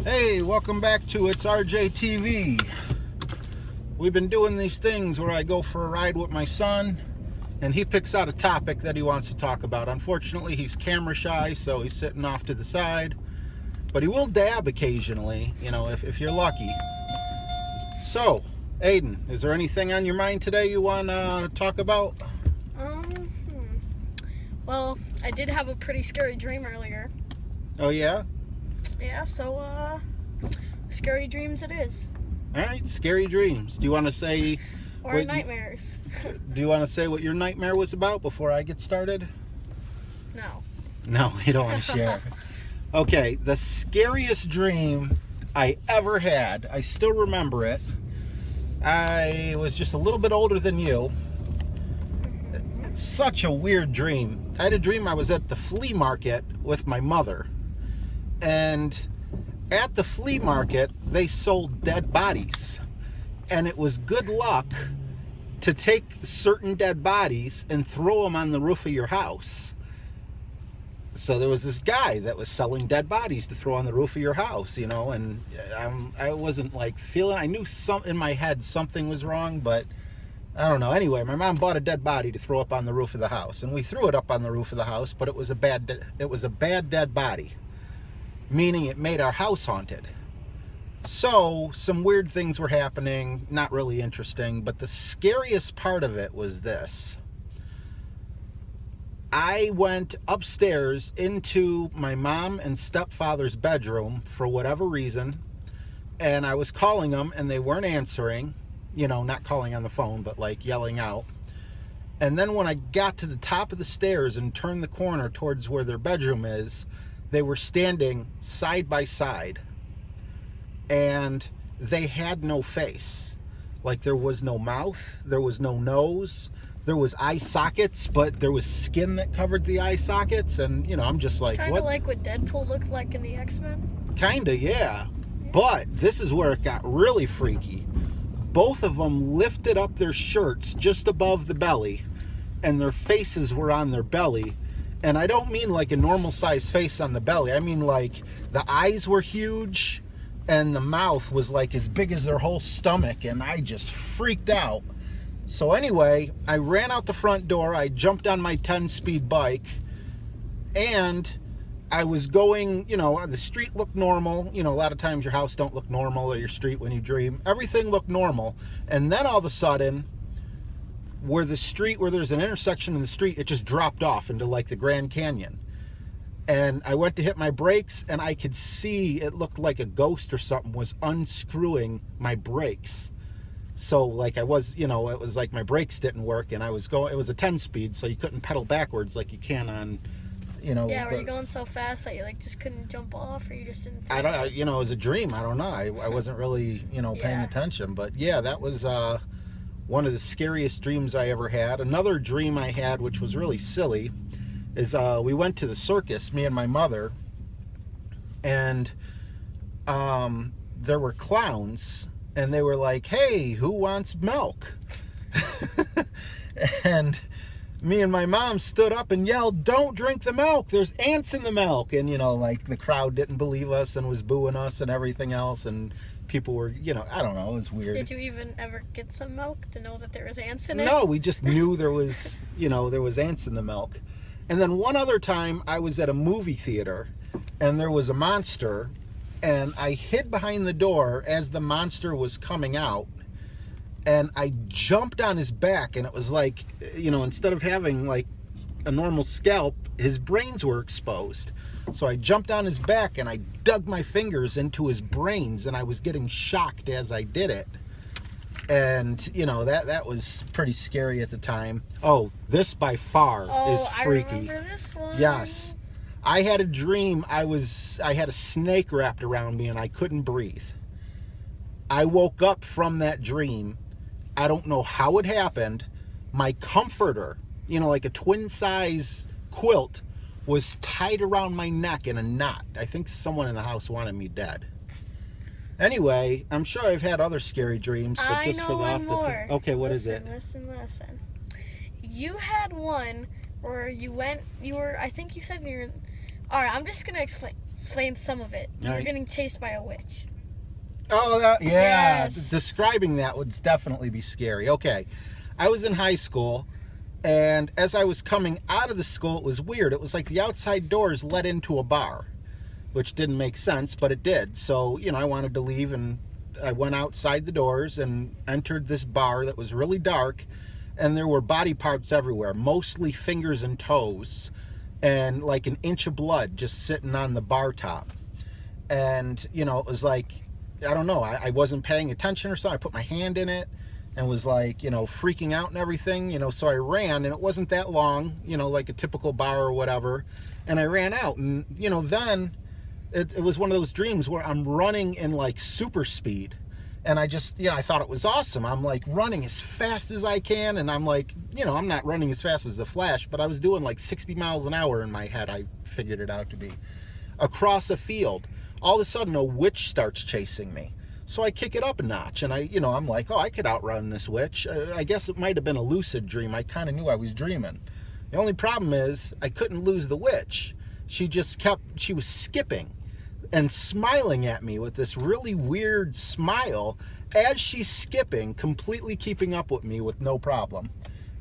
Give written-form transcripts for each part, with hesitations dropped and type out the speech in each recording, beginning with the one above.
Hey, welcome back to ItsRJTV. We've been doing these things where I go for a ride with my son and he picks out a topic that he wants to talk about. Unfortunately, he's camera shy, so he's sitting off to the side, but he will dab occasionally, you know, if you're lucky. So, Aiden, is there anything on your mind today you want to talk about? Well, I did have a pretty scary dream earlier. Oh, yeah? Yeah, so, scary dreams it is. All right, scary dreams. Do you want to say... Or nightmares. Do you want to say what your nightmare was about before I get started? No. No, you don't want to share. Okay, the scariest dream I ever had, I still remember it. I was just a little bit older than you. It's such a weird dream. I had a dream I was at the flea market with my mother. And at the flea market, they sold dead bodies. And it was good luck to take certain dead bodies and throw them on the roof of your house. So there was this guy that was selling dead bodies to throw on the roof of your house, you know, and I wasn't like feeling, I knew in my head something was wrong, but I don't know. Anyway, my mom bought a dead body to throw up on the roof of the house, and we threw it up on the roof of the house, but it was a bad dead body, meaning it made our house haunted. So some weird things were happening, not really interesting, but the scariest part of it was this. I went upstairs into my mom and stepfather's bedroom for whatever reason, and I was calling them and they weren't answering, you know, not calling on the phone, but like yelling out. And then when I got to the top of the stairs and turned the corner towards where their bedroom is, they were standing side by side. And they had no face. Like there was no mouth, there was no nose, there was eye sockets, but there was skin that covered the eye sockets. And, you know, I'm just like, Kinda like what Deadpool looked like in the X-Men? Kinda, yeah. But this is where it got really freaky. Both of them lifted up their shirts just above the belly, and their faces were on their belly. And I don't mean like a normal size face on the belly. I mean like the eyes were huge, and the mouth was like as big as their whole stomach, and I just freaked out. So anyway, I ran out the front door, I jumped on my 10-speed bike, and I was going, you know, the street looked normal. You know, a lot of times your house don't look normal, or your street when you dream. Everything looked normal. And then all of a sudden, where there's an intersection in the street, it just dropped off into like the Grand Canyon. And I went to hit my brakes, and I could see it looked like a ghost or something was unscrewing my brakes. So like I was, you know, it was like my brakes didn't work, and I was going, it was a 10-speed, so you couldn't pedal backwards like you can on, you know. Yeah, were you going so fast that you like just couldn't jump off, or you just didn't? You know, it was a dream. I don't know. I wasn't really, you know, paying attention. But yeah, that was one of the scariest dreams I ever had. Another dream I had, which was really silly, is we went to the circus, me and my mother, and there were clowns, and they were like, hey, who wants milk? And me and my mom stood up and yelled, don't drink the milk, there's ants in the milk. And, you know, like the crowd didn't believe us and was booing us and everything else, and people were, you know, I don't know, it was weird. Did you even ever get some milk to know that there was ants in it? No, we just knew there was, you know, there was ants in the milk. And then one other time I was at a movie theater, and there was a monster, and I hid behind the door as the monster was coming out, and I jumped on his back, and it was like, you know, instead of having like a normal scalp, his brains were exposed. So I jumped on his back and I dug my fingers into his brains, and I was getting shocked as I did it. And, you know, that was pretty scary at the time. Oh, this by far is freaky. I remember this one. Yes. I had a dream. I had a snake wrapped around me and I couldn't breathe. I woke up from that dream. I don't know how it happened. My comforter, you know, like a twin size quilt, was tied around my neck in a knot. I think someone in the house wanted me dead. Anyway, I'm sure I've had other scary dreams, but just for the off the more. Okay, what is it? Listen. You had one where I think you said you were All right, I'm just gonna explain some of it. You're right. getting chased by a witch. Oh, yeah. Yes. Describing that would definitely be scary. Okay. I was in high school, and as I was coming out of the school, it was weird. It was like the outside doors led into a bar, which didn't make sense, but it did. So, I wanted to leave, and I went outside the doors and entered this bar that was really dark, and there were body parts everywhere, mostly fingers and toes, and like an inch of blood just sitting on the bar top. And, it was like, I don't know, I wasn't paying attention or something. I put my hand in it and was like, freaking out and everything, so I ran, and it wasn't that long, like a typical bar or whatever. And I ran out, and, then it was one of those dreams where I'm running in like super speed. And I just, I thought it was awesome. I'm like running as fast as I can. And I'm like, I'm not running as fast as the Flash, but I was doing like 60 miles an hour in my head. I figured it out to be across a field. All of a sudden, a witch starts chasing me. So I kick it up a notch, and I'm like, oh, I could outrun this witch. I guess it might have been a lucid dream. I kind of knew I was dreaming. The only problem is I couldn't lose the witch. She was skipping and smiling at me with this really weird smile as she's skipping, completely keeping up with me with no problem.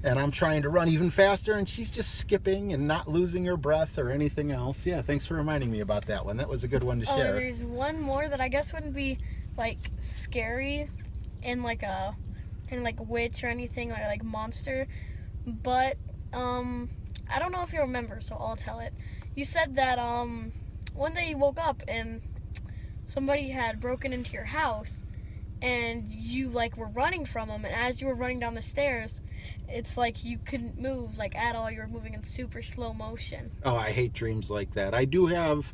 And I'm trying to run even faster, and she's just skipping and not losing her breath or anything else. Yeah, thanks for reminding me about that one. That was a good one to share. There's one more that I guess wouldn't be like scary in like a witch or anything like monster, but I don't know if you remember, so I'll tell it. You said that one day you woke up and somebody had broken into your house, and you like were running from them, and as you were running down the stairs, it's like you couldn't move like at all. You were moving in super slow motion. Oh, I hate dreams like that. I do have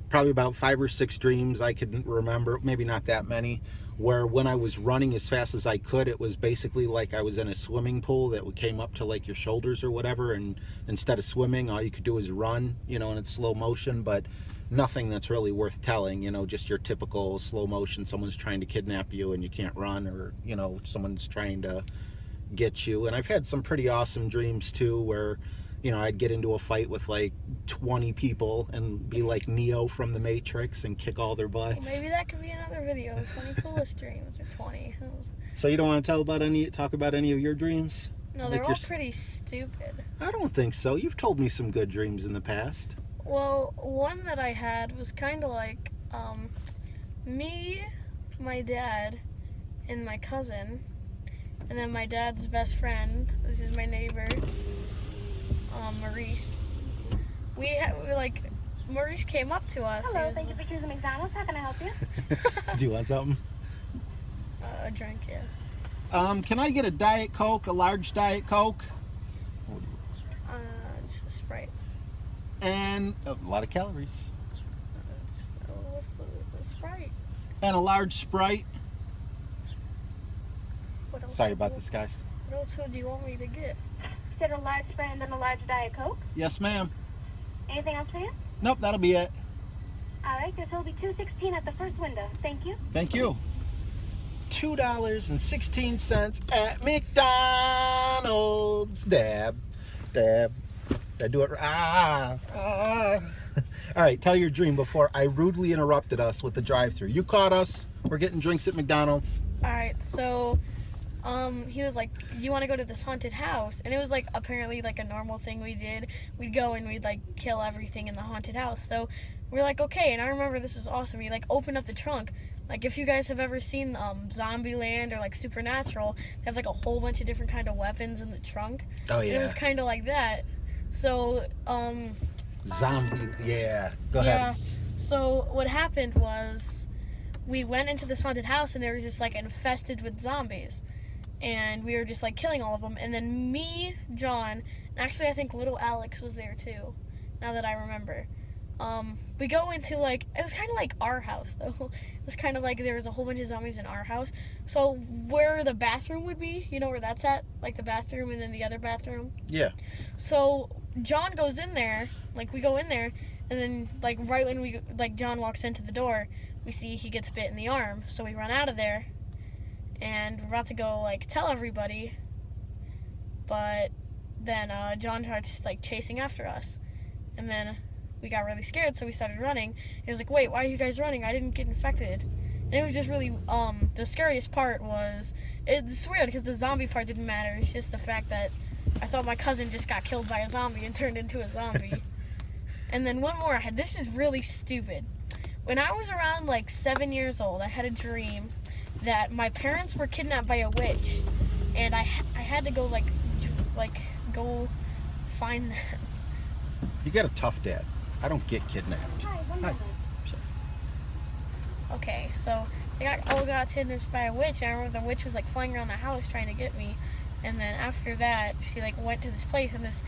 probably about 5 or 6 dreams I can remember, maybe not that many, where when I was running as fast as I could, it was basically like I was in a swimming pool that came up to like your shoulders or whatever, and instead of swimming, all you could do is run, and it's slow motion, but nothing that's really worth telling, just your typical slow motion. Someone's trying to kidnap you and you can't run, or, someone's trying to get you. And I've had some pretty awesome dreams too, where, I'd get into a fight with like 20 people and be like Neo from the Matrix and kick all their butts. Well, maybe that could be another video. 20 coolest dreams at 20. So you don't want to talk about any of your dreams? No, they're all pretty stupid. I don't think so. You've told me some good dreams in the past. Well, one that I had was kind of like me, my dad, and my cousin, and then my dad's best friend. This is my neighbor, Maurice. Maurice came up to us. Hello, thank you for choosing McDonald's. How can I help you? Do you want something? A drink, yeah. Can I get a Diet Coke, a large Diet Coke? Just a Sprite. And a lot of calories. What's the Sprite? And a large Sprite. What else Sorry about this, guys. What else do you want me to get? You said a large Sprite and then a large Diet Coke. Yes, ma'am. Anything else for you? Nope, that'll be it. All right, this will be $2.16 at the first window. Thank you. Thank you. $2.16 at McDonald's. Dab. Did I do it? All right, tell your dream before I rudely interrupted us with the drive-thru. You caught us. We're getting drinks at McDonald's. All right, so he was like, do you want to go to this haunted house? And it was like apparently like a normal thing we did. We'd go and we'd like kill everything in the haunted house. So we're like, okay. And I remember this was awesome. He like opened up the trunk. Like if you guys have ever seen Zombieland or like Supernatural, they have like a whole bunch of different kind of weapons in the trunk. Oh yeah. And it was kind of like that. So zombie, yeah. Go ahead. So what happened was we went into this haunted house and they were just like infested with zombies. And we were just like killing all of them. And then me, John, and actually I think little Alex was there too, now that I remember. We go into like, it was kind of like our house though. It was kind of like there was a whole bunch of zombies in our house. So where the bathroom would be, you know where that's at? Like the bathroom and then the other bathroom? Yeah. So John goes in there, like we go in there, and then like right when John walks into the door, we see he gets bit in the arm. So we run out of there. And we're about to go like tell everybody, but then John starts like chasing after us, and then we got really scared, so we started running. It was like, wait, why are you guys running? I didn't get infected. And it was just really, the scariest part was, it's weird because the zombie part didn't matter. It's just the fact that I thought my cousin just got killed by a zombie and turned into a zombie. And then one more I had. This is really stupid. When I was around like 7 years old, I had a dream that my parents were kidnapped by a witch, and I had to go go find them. You got a tough dad. I don't get kidnapped. Hi, one moment. Okay, so I got kidnapped by a witch, and I remember the witch was like flying around the house trying to get me. And then after that, she like went to this place, and this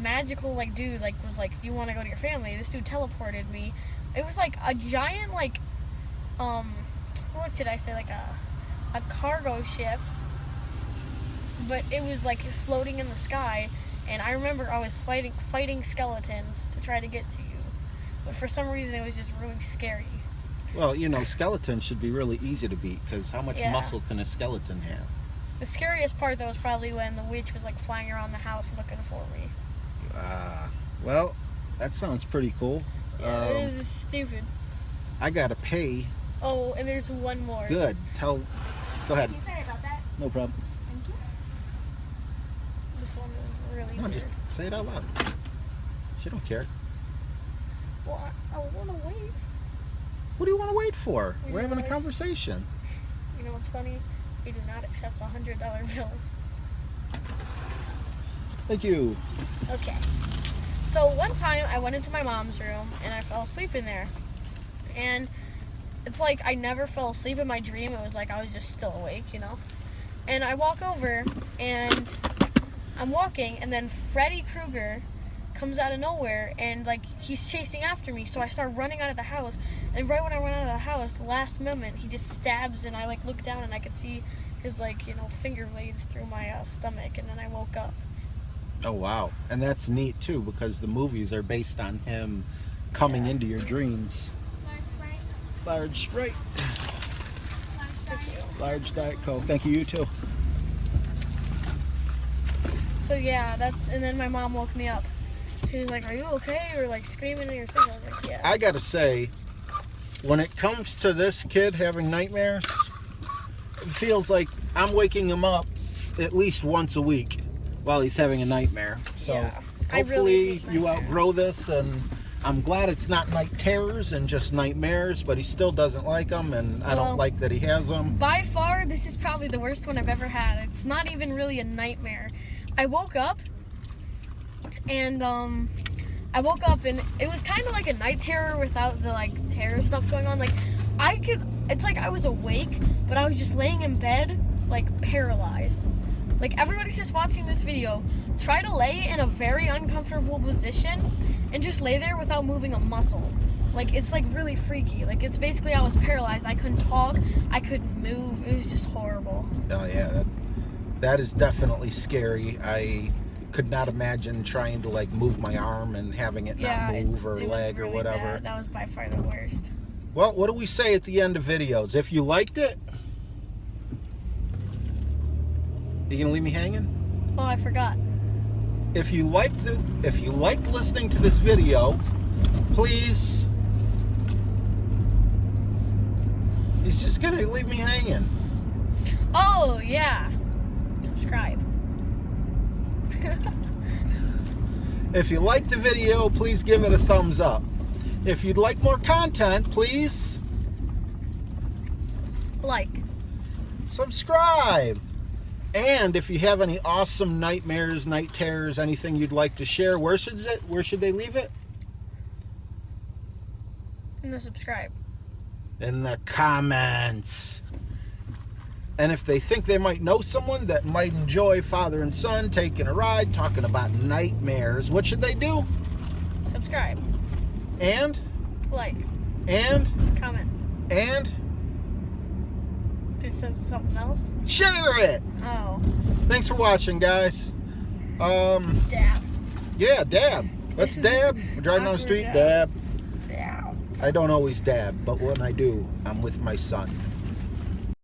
magical like dude like was like, "You want to go to your family?" This dude teleported me. It was like a giant like what should I say, like a cargo ship, but it was like floating in the sky. And I remember I was fighting skeletons to try to get to you, but for some reason it was just really scary. Well, you know, skeletons should be really easy to beat because how much Yeah. muscle can a skeleton have? The scariest part though was probably when the witch was like flying around the house looking for me. Well, that sounds pretty cool. Yeah, it was stupid. I gotta pay. Oh, and there's one more. Good. Go ahead. Sorry about that. No problem. Thank you. This one was really No, weird. just say it out loud. She don't care. Well, I want to wait. What do you want to wait for? We We're having a realize- conversation. You know what's funny? We do not accept $100 bills. Thank you. Okay. So one time I went into my mom's room and I fell asleep in there. And it's like I never fell asleep in my dream. It was like I was just still awake, you know? And I walk over and I'm walking, and then Freddy Krueger comes out of nowhere and like he's chasing after me. So I start running out of the house, and right when I run out of the house, last moment he just stabs, and I like look down and I could see his like, you know, finger blades through my stomach, and then I woke up. Oh, wow. And that's neat, too, because the movies are based on him coming into your dreams. Large Sprite. Large Diet Coke. Thank you, you too. So yeah, and then my mom woke me up. She was like, "Are you okay?" Or like screaming in your sleep. I was like, "Yeah." I gotta say, when it comes to this kid having nightmares, it feels like I'm waking him up at least once a week while he's having a nightmare. So Yeah, I hopefully really hate you nightmares. outgrow this, and I'm glad it's not night terrors and just nightmares, but he still doesn't like them, and I Well, don't like that he has them. By far, this is probably the worst one I've ever had. It's not even really a nightmare. I woke up and it was kind of like a night terror without the like terror stuff going on. Like it's like I was awake, but I was just laying in bed like paralyzed. Like everybody's just watching this video, try to lay in a very uncomfortable position and just lay there without moving a muscle. Like it's like really freaky. Like it's basically I was paralyzed. I couldn't talk, I couldn't move. It was just horrible. Oh yeah, that is definitely scary. I could not imagine trying to like move my arm and having it not move or it was leg or really whatever. bad. That was by far the worst. Well, what do we say at the end of videos? If you liked it, you gonna leave me hanging? Oh, I forgot. If you liked listening to this video, please. He's just gonna leave me hanging. Oh yeah. Subscribe. If you liked the video, please give it a thumbs up. If you'd like more content, please Like. subscribe. And if you have any awesome nightmares, night terrors, anything you'd like to share, where should they leave it? And then subscribe. In the comments. And if they think they might know someone that might enjoy father and son taking a ride, talking about nightmares, what should they do? Subscribe. And Like. Comment. And Just something else. share it. Oh. Thanks for watching, guys. Dab. Yeah, dab. Let's dab. We're driving down the street, dab. Yeah. I don't always dab, but when I do, I'm with my son.